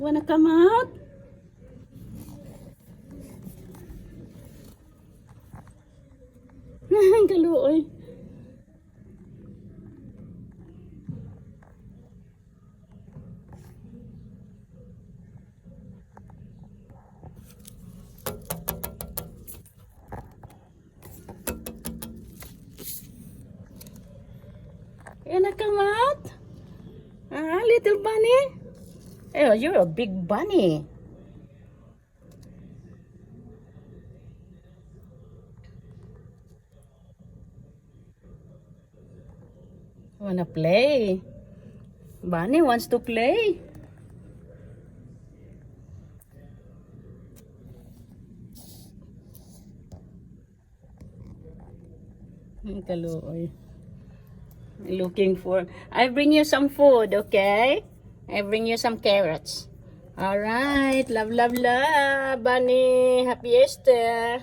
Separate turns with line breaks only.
Wanna come out? Kaluoy. Wanna come out? Ah, little bunny? Oh, you're a big bunny. Wanna play? Bunny wants to play. Kaluoy. Looking for. I bring you some food, okay? I bring you some carrots. All right. Love, love, love, Bunny. Happy Easter.